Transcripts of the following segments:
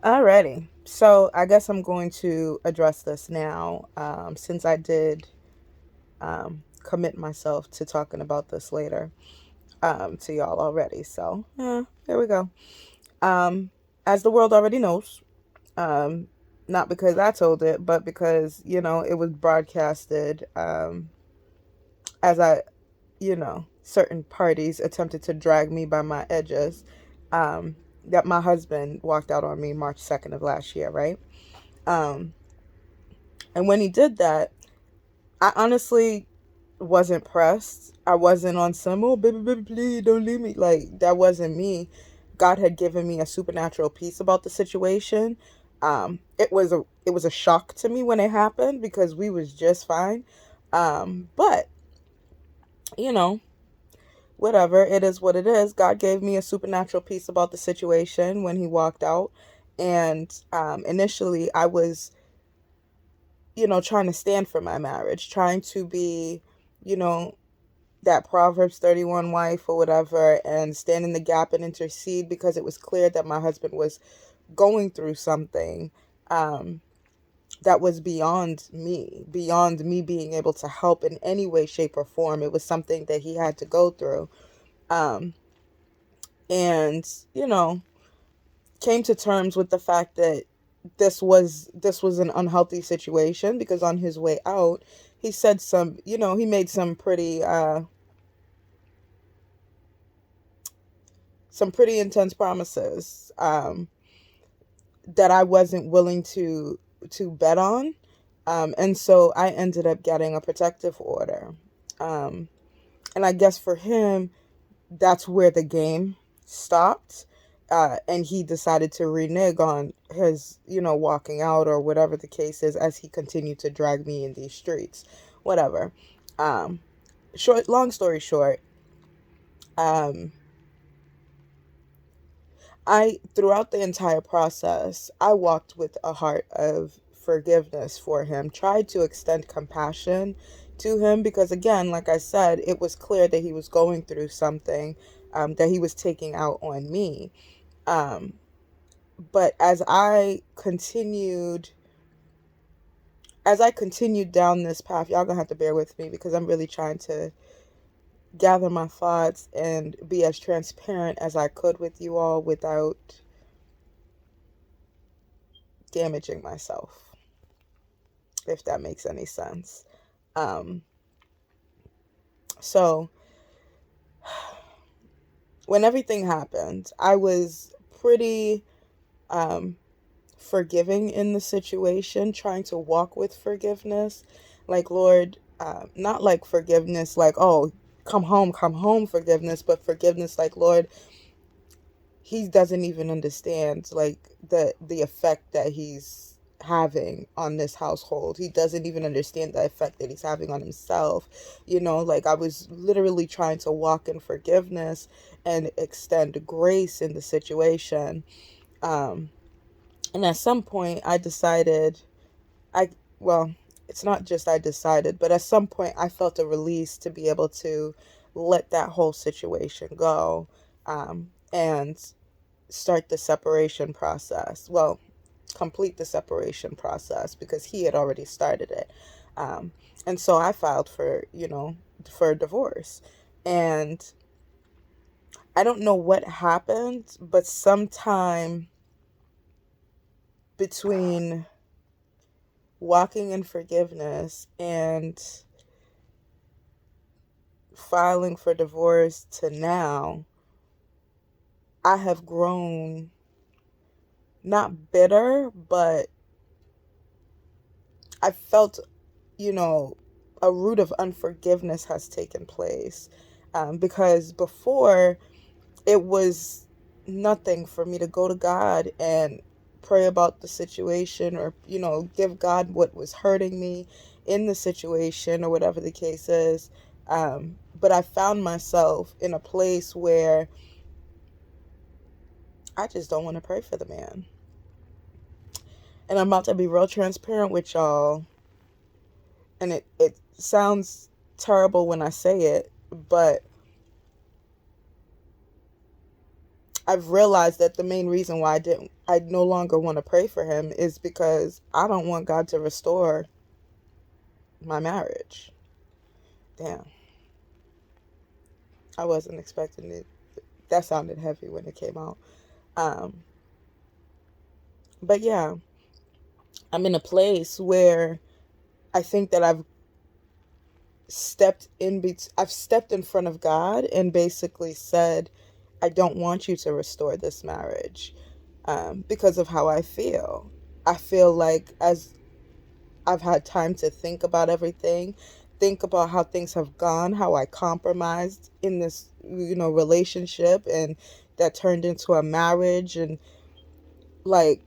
Alrighty. So I guess I'm going to address this now, since I did commit myself to talking about this later to y'all already. So here we go. Um, as the world already knows, um, not because I told it, but because it was broadcasted as certain parties attempted to drag me by my edges. Um, that my husband walked out on me March 2nd of last year, right? Um, and when he did that, I honestly wasn't pressed. I wasn't on some, oh, baby, baby, please don't leave me. Like, that wasn't me. God had given me a supernatural peace about the situation. It was a shock to me when it happened because we was just fine. But you know, whatever, it is what it is. God gave me a supernatural peace about the situation when he walked out. And initially, I was, trying to stand for my marriage, trying to be, you know, that Proverbs 31 wife or whatever, and stand in the gap and intercede because it was clear that my husband was going through something that was beyond me being able to help in any way, shape, or form. It was something that he had to go through. Um, and, you know, came to terms with the fact that this was an unhealthy situation because on his way out, he said he made some pretty intense promises that I wasn't willing to bet on. And so I ended up getting a protective order. Um, and I guess for him, that's where the game stopped. And he decided to renege on his, walking out or whatever the case is as he continued to drag me in these streets. Whatever. Um, long story short, um, throughout the entire process, I walked with a heart of forgiveness for him, tried to extend compassion to him because, again, like I said, it was clear that he was going through something that he was taking out on me. Um, but as I continued down this path, y'all gonna have to bear with me because I'm really trying to gather my thoughts and be as transparent as I could with you all without damaging myself, if that makes any sense. Um, so when everything happened, I was pretty um, forgiving in the situation, trying to walk with forgiveness. Like, Lord, not like forgiveness, like, oh, come home forgiveness, but forgiveness like, Lord, he doesn't even understand like the effect that he's having on this household. He doesn't even understand the effect that he's having on himself. Like I was literally trying to walk in forgiveness and extend grace in the situation. Um and at some point I decided I well, it's not just I decided, but at some point I felt a release to be able to let that whole situation go. And start the separation process. Well, complete the separation process because he had already started it. Um, and so I filed for divorce. And I don't know what happened, but sometime between walking in forgiveness and filing for divorce to now, I have grown not bitter, but I felt a root of unforgiveness has taken place. Because before, it was nothing for me to go to God and pray about the situation or, give God what was hurting me in the situation or whatever the case is. But I found myself in a place where I just don't want to pray for the man. And I'm about to be real transparent with y'all. And it sounds terrible when I say it, but I've realized that the main reason why I no longer want to pray for him is because I don't want God to restore my marriage. Damn, I wasn't expecting it. That sounded heavy when it came out. Um, but yeah, I'm in a place where I think that I've stepped in front of God and basically said, I don't want you to restore this marriage, because of how I feel. I feel like as I've had time to think about everything, think about how things have gone, how I compromised in this, relationship, and that turned into a marriage, and like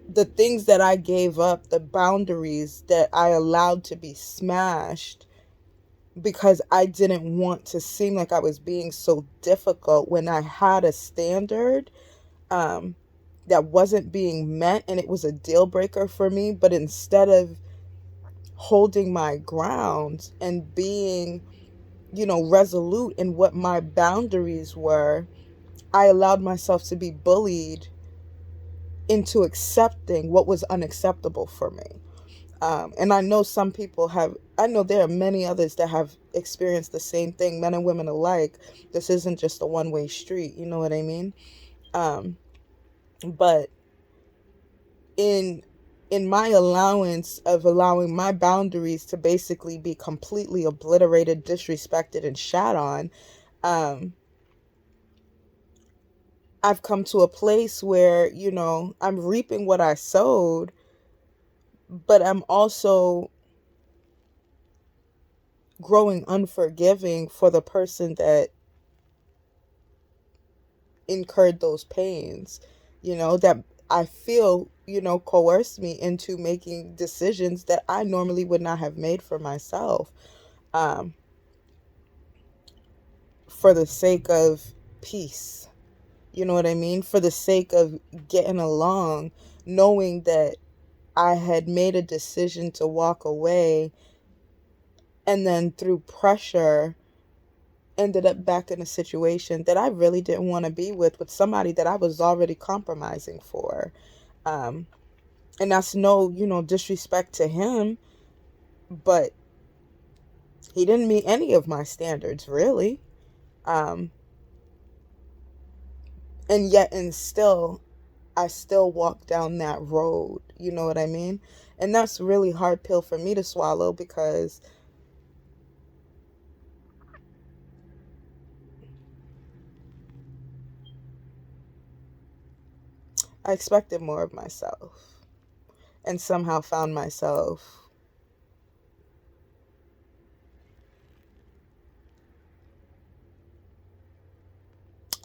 the things that I gave up, the boundaries that I allowed to be smashed because I didn't want to seem like I was being so difficult when I had a standard, um, that wasn't being met, and it was a deal breaker for me. But instead of holding my ground and being, resolute in what my boundaries were, I allowed myself to be bullied into accepting what was unacceptable for me. And I know there are many others that have experienced the same thing, men and women alike. This isn't just a one-way street, you know what I mean? Um, but in my allowance of allowing my boundaries to basically be completely obliterated, disrespected, and shat on, um, I've come to a place where, I'm reaping what I sowed, but I'm also growing unforgiving for the person that incurred those pains, that I feel, coerced me into making decisions that I normally would not have made for myself, um, for the sake of peace. You know what I mean? For the sake of getting along, knowing that I had made a decision to walk away, and then through pressure ended up back in a situation that I really didn't want to be with somebody that I was already compromising for. Um, and that's no, disrespect to him, but he didn't meet any of my standards, really. Um, and yet, and still, I still walk down that road. You know what I mean? And that's really hard pill for me to swallow because I expected more of myself and somehow found myself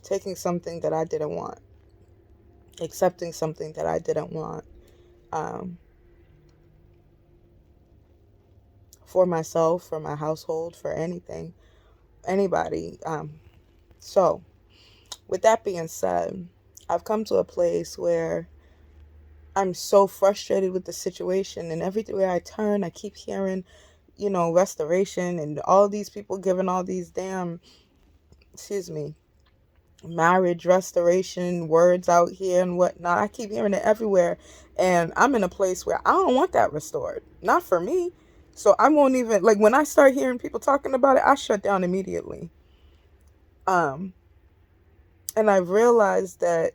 taking something that I didn't want, accepting something that I didn't want, um, for myself, for my household, for anything, anybody. So, with that being said, I've come to a place where I'm so frustrated with the situation, and everywhere I turn, I keep hearing, restoration, and all these people giving all these damn, excuse me, marriage restoration words out here and whatnot. I keep hearing it everywhere, and I'm in a place where I don't want that restored. Not for me. So I won't even, like, when I start hearing people talking about it, I shut down immediately. Um, and I realized that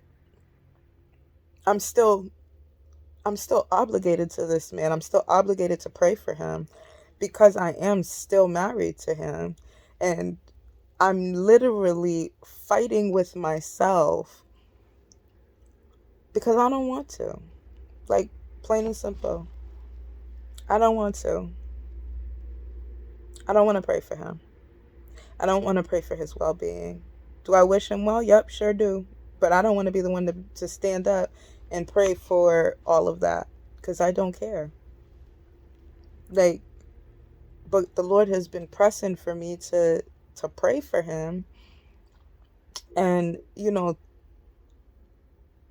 I'm still I'm still obligated to this man. I'm still obligated to pray for him because I am still married to him. And I'm literally fighting with myself because I don't want to. Like, plain and simple. I don't want to. I don't want to pray for him. I don't want to pray for his well being. Do I wish him well? Yep, sure do. But I don't want to be the one to stand up and pray for all of that because I don't care. Like, but the Lord has been pressing for me to pray for him and,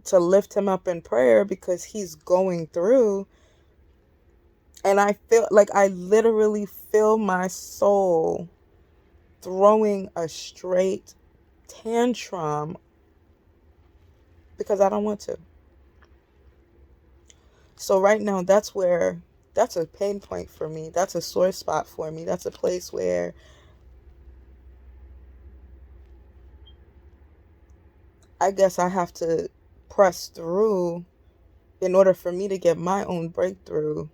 to lift him up in prayer because he's going through. And I feel like I literally feel my soul throwing a straight tantrum because I don't want to. So right now, that's a pain point for me. That's a sore spot for me. That's a place where I guess I have to press through in order for me to get my own breakthrough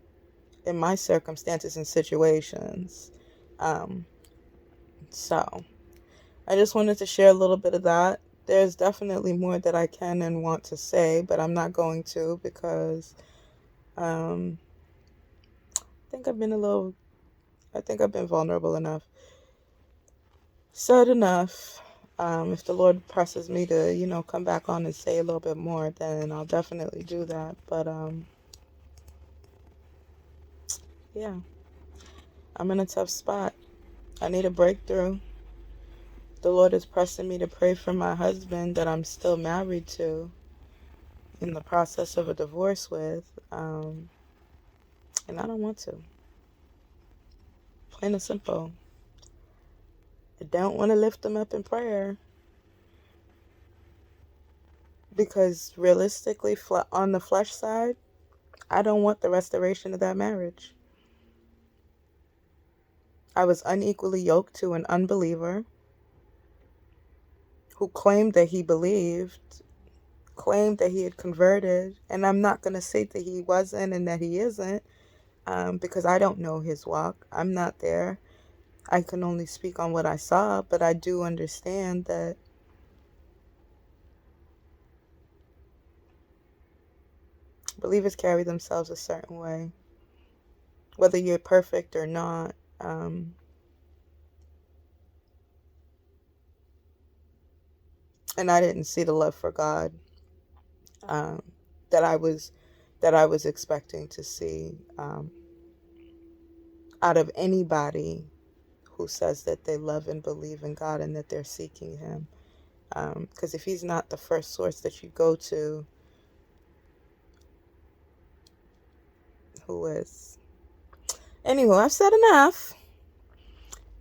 in my circumstances and situations. Um, so I just wanted to share a little bit of that. There's definitely more that I can and want to say, but I'm not going to because um, I think I've been vulnerable enough, said enough. If the Lord presses me to, come back on and say a little bit more, then I'll definitely do that. But yeah, I'm in a tough spot. I need a breakthrough. The Lord is pressing me to pray for my husband that I'm still married to, in the process of a divorce with, and I don't want to. Plain and simple. I don't want to lift them up in prayer because realistically, on the flesh side, I don't want the restoration of that marriage. I was unequally yoked to an unbeliever who claimed that he believed, claimed that he had converted, and I'm not going to say that he wasn't and that he isn't, because I don't know his walk. I'm not there. I can only speak on what I saw, but I do understand that believers carry themselves a certain way, whether you're perfect or not. And I didn't see the love for God um, that I was expecting to see out of anybody who says that they love and believe in God and that they're seeking Him. Because if He's not the first source that you go to, who is? Anywho, I've said enough.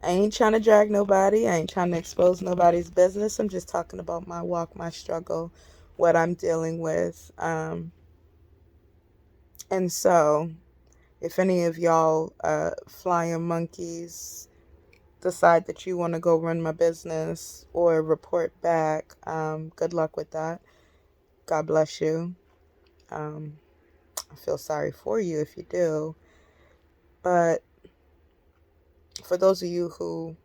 I ain't trying to drag nobody. I ain't trying to expose nobody's business. I'm just talking about my walk, my struggle, what I'm dealing with. And so, if any of y'all flying monkeys decide that you want to go run my business or report back, good luck with that. God bless you. I feel sorry for you if you do. But for those of you who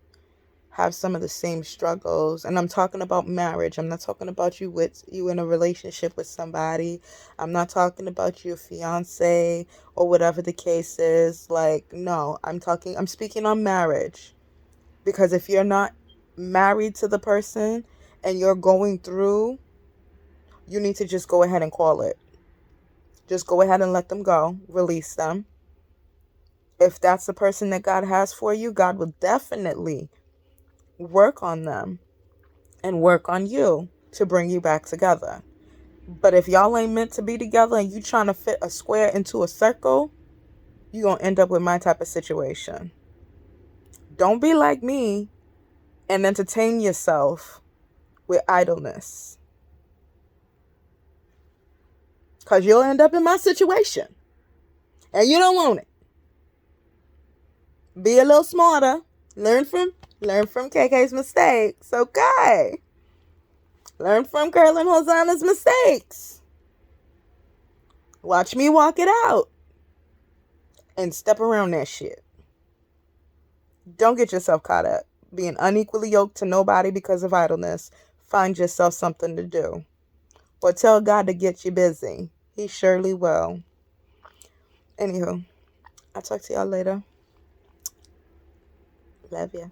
have some of the same struggles, and I'm talking about marriage. I'm not talking about you in a relationship with somebody. I'm not talking about your fiance or whatever the case is. Like, no, I'm speaking on marriage. Because if you're not married to the person and you're going through, you need to just go ahead and call it. Just go ahead and let them go. Release them. If that's the person that God has for you, God will definitely work on them and work on you to bring you back together. But if y'all ain't meant to be together and you trying to fit a square into a circle, you going to end up with my type of situation. Don't be like me and entertain yourself with idleness. Because you'll end up in my situation. And you don't want it. Be a little smarter. Learn from KK's mistakes. Okay. Learn from Carol and Hosanna's mistakes. Watch me walk it out. And step around that shit. Don't get yourself caught up being unequally yoked to nobody because of idleness. Find yourself something to do. Or tell God to get you busy. He surely will. Anywho, I'll talk to y'all later. Love ya.